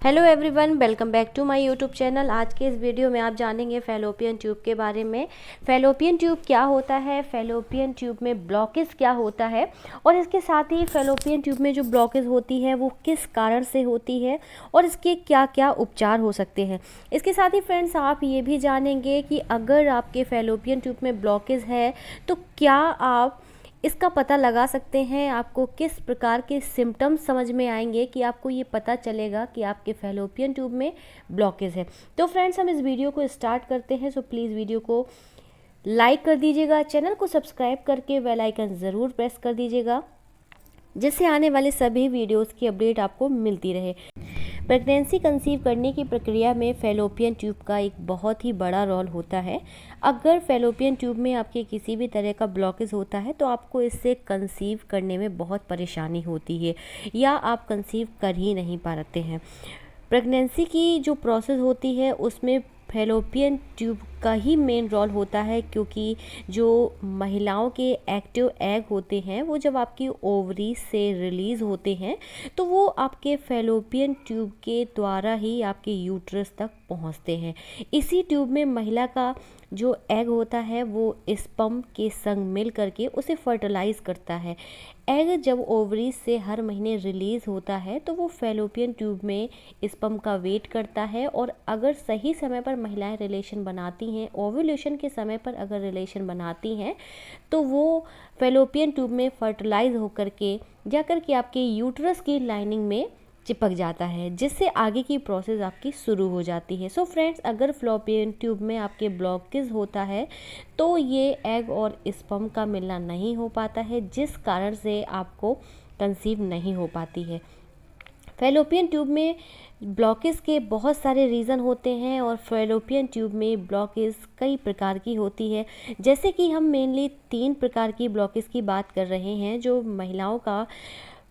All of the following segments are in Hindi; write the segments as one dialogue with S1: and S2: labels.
S1: Hello everyone, welcome back to my YouTube channel. आज के इस वीडियो में आप जानेंगे फैलोपियन ट्यूब के बारे में। फैलोपियन ट्यूब क्या होता है, फैलोपियन ट्यूब में ब्लॉकेज क्या होता है और इसके साथ ही फैलोपियन ट्यूब में जो ब्लॉकेज होती है वो किस कारण से होती है और इसके क्या क्या उपचार हो सकते हैं। इसके साथ ही फ्रेंड्स आप ये भी जानेंगे कि अगर आपके फैलोपियन ट्यूब में ब्लॉकेज है तो क्या आप इसका पता लगा सकते हैं। आपको किस प्रकार के सिम्टम्स समझ में आएंगे कि आपको ये पता चलेगा कि आपके फैलोपियन ट्यूब में ब्लॉकेज है। तो फ्रेंड्स हम इस वीडियो को स्टार्ट करते हैं। सो प्लीज़ वीडियो को लाइक कर दीजिएगा, चैनल को सब्सक्राइब करके बेल आइकन ज़रूर प्रेस कर दीजिएगा, जिससे आने वाले सभी वीडियोज़ की अपडेट आपको मिलती रहे। प्रेगनेंसी कंसीव करने की प्रक्रिया में फैलोपियन ट्यूब का एक बहुत ही बड़ा रोल होता है। अगर फैलोपियन ट्यूब में आपके किसी भी तरह का ब्लॉकेज होता है तो आपको इससे कंसीव करने में बहुत परेशानी होती है या आप कंसीव कर ही नहीं पाते हैं। प्रेगनेंसी की जो प्रोसेस होती है उसमें फैलोपियन ट्यूब का ही मेन रोल होता है, क्योंकि जो महिलाओं के एक्टिव एग होते हैं वो जब आपकी ओवरी से रिलीज़ होते हैं तो वो आपके फैलोपियन ट्यूब के द्वारा ही आपके यूट्रस तक पहुंचते हैं। इसी ट्यूब में महिला का जो एग होता है वो स्पर्म के संग मिल करके उसे फर्टिलाइज़ करता है। एग जब ओवरी से हर महीने रिलीज़ होता है तो वो फैलोपियन ट्यूब में स्पर्म का वेट करता है, और अगर सही समय पर महिलाएं रिलेशन बनाती हैं, ओव्यूलेशन के समय पर अगर रिलेशन बनाती हैं तो वो फैलोपियन ट्यूब में फर्टिलाइज होकर के जाकर के आपके यूट्रस की लाइनिंग में चिपक जाता है, जिससे आगे की प्रोसेस आपकी शुरू हो जाती है। सो फ्रेंड्स, अगर फैलोपियन ट्यूब में आपके ब्लॉकेज होता है तो ये एग और स्पर्म का मिलना नहीं हो पाता है, जिस कारण से आपको कंसीव नहीं हो पाती है। फैलोपियन ट्यूब में ब्लॉकेज के बहुत सारे रीज़न होते हैं और फैलोपियन ट्यूब में ब्लॉकेज कई प्रकार की होती है। जैसे कि हम मेनली 3 प्रकार की ब्लॉकेज की बात कर रहे हैं। जो महिलाओं का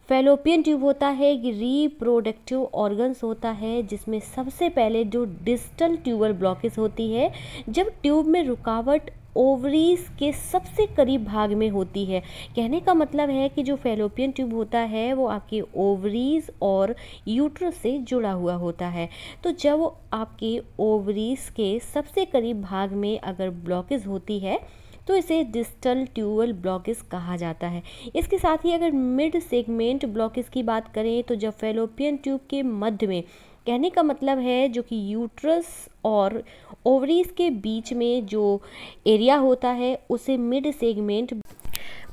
S1: फैलोपियन ट्यूब होता है कि रिप्रोडक्टिव ऑर्गन्स होता है, जिसमें सबसे पहले जो डिस्टल ट्यूबल ब्लॉकेज होती है, जब ट्यूब में रुकावट ओवरीज के सबसे करीब भाग में होती है। कहने का मतलब है कि जो फैलोपियन ट्यूब होता है वो आपके ओवरीज और यूट्रस से जुड़ा हुआ होता है। तो जब आपके ओवरीज के सबसे करीब भाग में अगर ब्लॉकेज होती है तो इसे डिस्टल ट्यूबल ब्लॉकेज कहा जाता है। इसके साथ ही अगर मिड सेगमेंट ब्लॉकेज की बात करें तो जब फैलोपियन ट्यूब के मध्य में, कहने का मतलब है जो कि यूट्रस और ओवरीज के बीच में जो एरिया होता है उसे मिड सेगमेंट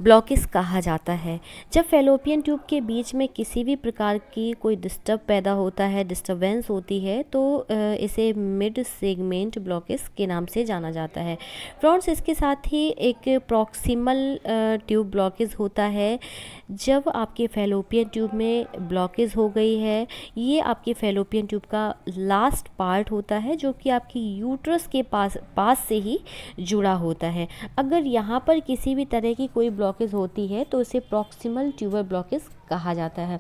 S1: ब्लॉकेज कहा जाता है। जब फैलोपियन ट्यूब के बीच में किसी भी प्रकार की कोई डिस्टर्ब पैदा होता है, डिस्टर्बेंस होती है, तो इसे मिड सेगमेंट ब्लॉकेज के नाम से जाना जाता है। फ्रेंड्स, इसके साथ ही एक प्रॉक्सिमल ट्यूब ब्लॉकेज होता है। जब आपके फैलोपियन ट्यूब में ब्लॉकेज हो गई है, ये आपके फैलोपियन ट्यूब का लास्ट पार्ट होता है जो कि आपकी यूट्रस के पास से ही जुड़ा होता है। अगर यहाँ पर किसी भी तरह की कोई ब्लॉकेज होती है तो इसे प्रॉक्सिमल ट्यूबर ब्लॉकेज कहा जाता है।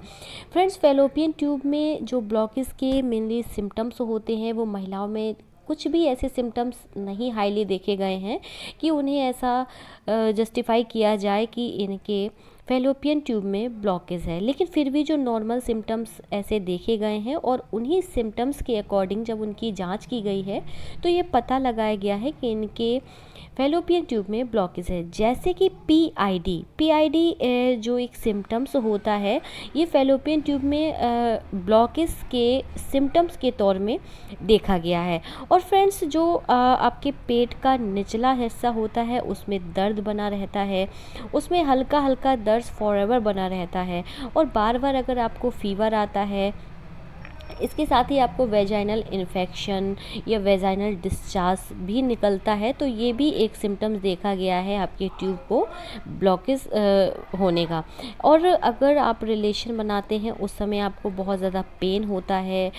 S1: फ्रेंड्स, फैलोपियन ट्यूब में जो ब्लॉकेज के मेनली सिम्टम्स होते हैं वो महिलाओं में कुछ भी ऐसे सिम्टम्स नहीं हाईली देखे गए हैं कि उन्हें ऐसा जस्टिफाई किया जाए कि इनके फैलोपियन ट्यूब में ब्लॉकेज है, लेकिन फिर भी जो नॉर्मल सिम्टम्स ऐसे देखे गए हैं और उन्हीं सिम्टम्स के अकॉर्डिंग जब उनकी जांच की गई है तो ये पता लगाया गया है कि इनके फैलोपियन ट्यूब में ब्लॉकेज है। जैसे कि पीआईडी जो एक सिम्टम्स होता है, ये फैलोपियन ट्यूब में ब्लॉकेज के सिम्टम्स के तौर में देखा गया है। और फ्रेंड्स, जो आपके पेट का निचला हिस्सा होता है उसमें दर्द बना रहता है, उसमें हल्का हल्का दर्द फॉरएवर बना रहता है और बार बार अगर आपको फीवर आता है, इसके साथ ही आपको वेजाइनल इन्फेक्शन या वेजाइनल डिस्चार्ज भी निकलता है, तो ये भी एक सिम्टम्स देखा गया है आपके ट्यूब को ब्लॉकेज होने का। और अगर आप रिलेशन बनाते हैं उस समय आपको बहुत ज़्यादा पेन होता है,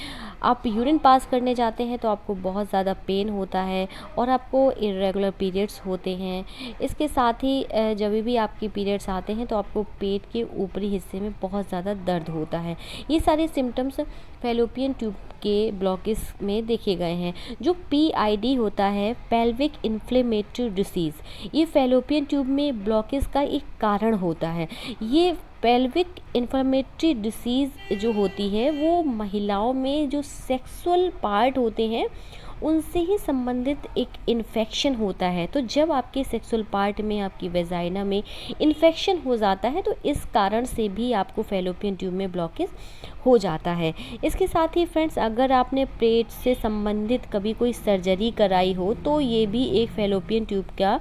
S1: आप यूरिन पास करने जाते हैं तो आपको बहुत ज़्यादा पेन होता है और आपको इरेगुलर पीरियड्स होते हैं। इसके साथ ही जब भी आपके पीरियड्स आते हैं तो आपको पेट के ऊपरी हिस्से में बहुत ज़्यादा दर्द होता है। ये सारे सिम्टम्स फैलोपियन ट्यूब के ब्लॉकेज में देखे गए हैं। जो पीआईडी होता है, पेल्विक इन्फ्लेमेटरी डिसीज़, ये फैलोपियन ट्यूब में ब्लॉकेज का एक कारण होता है। ये पेल्विक इन्फ्लेमेटरी डिसीज़ जो होती है वो महिलाओं में जो सेक्सुअल पार्ट होते हैं उनसे ही संबंधित एक इन्फेक्शन होता है। तो जब आपके सेक्सुअल पार्ट में, आपकी वेजाइना में इन्फेक्शन हो जाता है तो इस कारण से भी आपको फैलोपियन ट्यूब में ब्लॉकेज हो जाता है। इसके साथ ही फ्रेंड्स, अगर आपने पेट से संबंधित कभी कोई सर्जरी कराई हो तो ये भी एक फैलोपियन ट्यूब का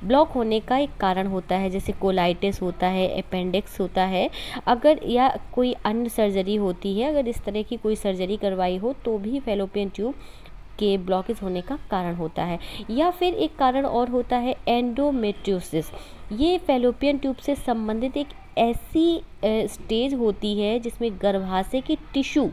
S1: ब्लॉक होने का एक कारण होता है। जैसे कोलाइटिस होता है, अपेंडिक्स होता है, अगर या कोई अन्य सर्जरी होती है, अगर इस तरह की कोई सर्जरी करवाई हो तो भी फैलोपियन ट्यूब के ब्लॉकेज होने का कारण होता है। या फिर एक कारण और होता है एंडोमेट्रियोसिस। ये फैलोपियन ट्यूब से संबंधित एक ऐसी स्टेज होती है जिसमें गर्भाशय की टिश्यू,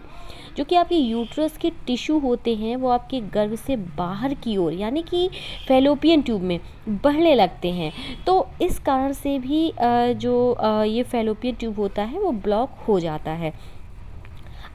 S1: जो कि आपके यूट्रस के टिश्यू होते हैं, वो आपके गर्भ से बाहर की ओर यानी कि फैलोपियन ट्यूब में बढ़ने लगते हैं। तो इस कारण से भी ये फैलोपियन ट्यूब होता है वो ब्लॉक हो जाता है।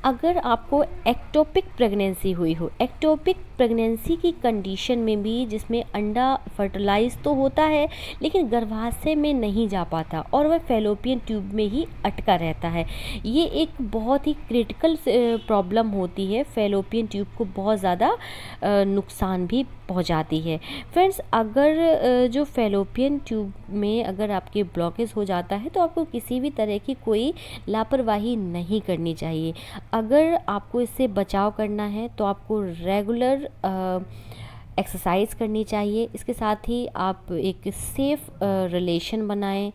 S1: अगर आपको एक्टोपिक प्रेगनेंसी हुई हो, एक्टोपिक प्रेगनेंसी की कंडीशन में भी, जिसमें अंडा फर्टिलाइज तो होता है लेकिन गर्भाशय में नहीं जा पाता और वह फैलोपियन ट्यूब में ही अटका रहता है, ये एक बहुत ही क्रिटिकल प्रॉब्लम होती है। फैलोपियन ट्यूब को बहुत ज़्यादा नुकसान भी पहुंचाती है। फ्रेंड्स, अगर जो फैलोपियन ट्यूब में अगर आपके ब्लॉकेज हो जाता है तो आपको किसी भी तरह की कोई लापरवाही नहीं करनी चाहिए। अगर आपको इससे बचाव करना है तो आपको रेगुलर एक्सरसाइज करनी चाहिए। इसके साथ ही आप एक सेफ़ रिलेशन बनाएं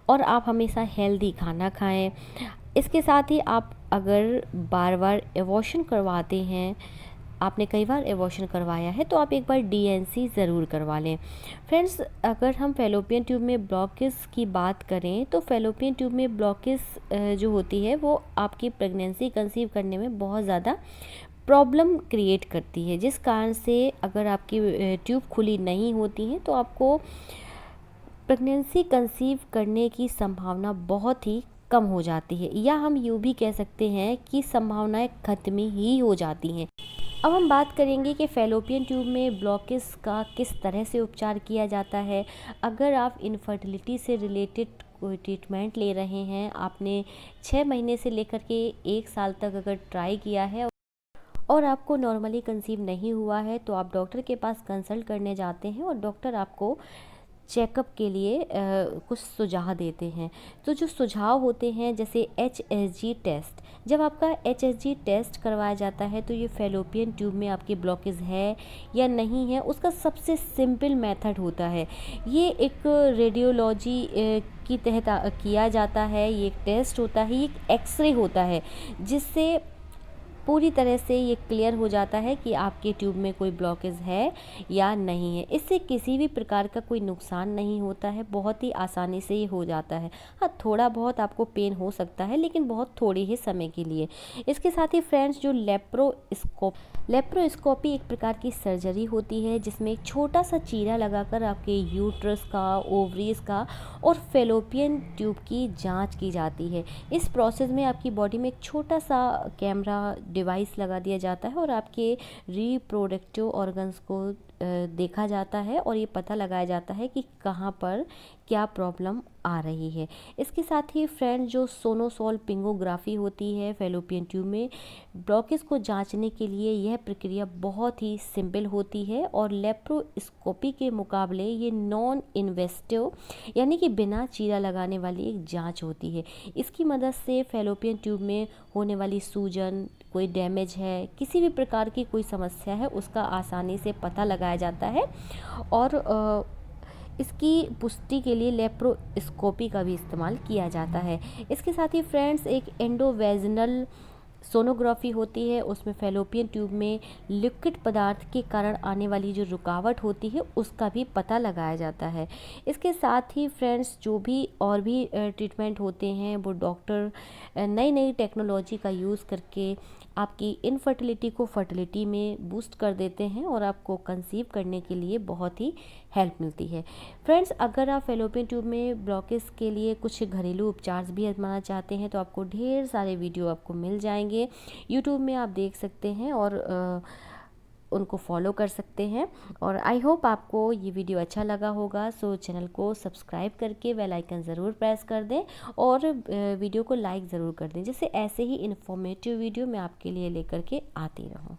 S1: और आप हमेशा हेल्दी खाना खाएं। इसके साथ ही आप अगर बार बार एबॉर्शन करवाते हैं, आपने कई बार एबॉर्शन करवाया है, तो आप एक बार डीएनसी ज़रूर करवा लें। फ्रेंड्स, अगर हम फैलोपियन ट्यूब में ब्लॉकेज की बात करें तो फैलोपियन ट्यूब में ब्लॉकेज जो होती है वो आपकी प्रेगनेंसी कंसीव करने में बहुत ज़्यादा प्रॉब्लम क्रिएट करती है, जिस कारण से अगर आपकी ट्यूब खुली नहीं होती है तो आपको प्रेगनेंसी कंसीव करने की संभावना बहुत ही कम हो जाती है, या हम यूँ भी कह सकते हैं कि संभावनाएं खत्म ही हो जाती हैं। अब हम बात करेंगे कि फैलोपियन ट्यूब में ब्लॉकेज का किस तरह से उपचार किया जाता है। अगर आप इनफर्टिलिटी से रिलेटेड कोई ट्रीटमेंट ले रहे हैं, आपने 6 महीने से लेकर के 1 साल तक अगर ट्राई किया है और आपको नॉर्मली कंसीव नहीं हुआ है, तो आप डॉक्टर के पास कंसल्ट करने जाते हैं और डॉक्टर आपको चेकअप के लिए कुछ सुझाव देते हैं। तो जो सुझाव होते हैं, जैसे HSG टेस्ट, जब आपका HSG टेस्ट करवाया जाता है तो ये फैलोपियन ट्यूब में आपकी ब्लॉकेज है या नहीं है, उसका सबसे सिंपल मेथड होता है। ये एक रेडियोलॉजी की तहत किया जाता है। ये एक टेस्ट होता है, ये एक एक्सरे होता है, जिससे पूरी तरह से ये क्लियर हो जाता है कि आपके ट्यूब में कोई ब्लॉकेज है या नहीं है। इससे किसी भी प्रकार का कोई नुकसान नहीं होता है, बहुत ही आसानी से ये हो जाता है। हाँ, थोड़ा बहुत आपको पेन हो सकता है, लेकिन बहुत थोड़े ही समय के लिए। इसके साथ ही फ्रेंड्स, जो लेप्रोस्कोपी एक प्रकार की सर्जरी होती है, जिसमें एक छोटा सा चीरा लगाकर आपके यूट्रस का, ओवरीज का और फैलोपियन ट्यूब की जांच की जाती है। इस प्रोसेस में आपकी बॉडी में एक छोटा सा कैमरा डिवाइस लगा दिया जाता है और आपके रिप्रोडक्टिव ऑर्गन्स को देखा जाता है और ये पता लगाया जाता है कि कहाँ पर क्या प्रॉब्लम आ रही है। इसके साथ ही फ्रेंड, जो सोनोसोलपिंगोग्राफी होती है फैलोपियन ट्यूब में ब्लॉकेज को जांचने के लिए, यह प्रक्रिया बहुत ही सिंपल होती है और लेप्रोस्कोपी के मुकाबले ये नॉन इन्वेसिव यानी कि बिना चीरा लगाने वाली एक जांच होती है। इसकी मदद से फैलोपियन ट्यूब में होने वाली सूजन, कोई डैमेज है, किसी भी प्रकार की कोई समस्या है, उसका आसानी से पता लगाया जाता है और इसकी पुष्टि के लिए लेप्रोस्कोपी का भी इस्तेमाल किया जाता है। इसके साथ ही फ्रेंड्स, एक एंडोवेजिनल सोनोग्राफी होती है, उसमें फैलोपियन ट्यूब में लिक्विड पदार्थ के कारण आने वाली जो रुकावट होती है उसका भी पता लगाया जाता है। इसके साथ ही फ्रेंड्स, जो भी और भी ट्रीटमेंट होते हैं वो डॉक्टर नई नई टेक्नोलॉजी का यूज़ करके आपकी इनफर्टिलिटी को फर्टिलिटी में बूस्ट कर देते हैं और आपको कंसीव करने के लिए बहुत ही हेल्प मिलती है। फ्रेंड्स, अगर आप फैलोपियन ट्यूब में ब्लॉकेज के लिए कुछ घरेलू उपचार भी आजमाना चाहते हैं तो आपको ढेर सारे वीडियो आपको मिल जाएंगे, यूट्यूब में आप देख सकते हैं और उनको फॉलो कर सकते हैं। और आई होप आपको ये वीडियो अच्छा लगा होगा। सो चैनल को सब्सक्राइब करके बेल आइकन ज़रूर प्रेस कर दें और वीडियो को लाइक ज़रूर कर दें, जिससे ऐसे ही इन्फॉर्मेटिव वीडियो मैं आपके लिए लेकर के आती रहूँ।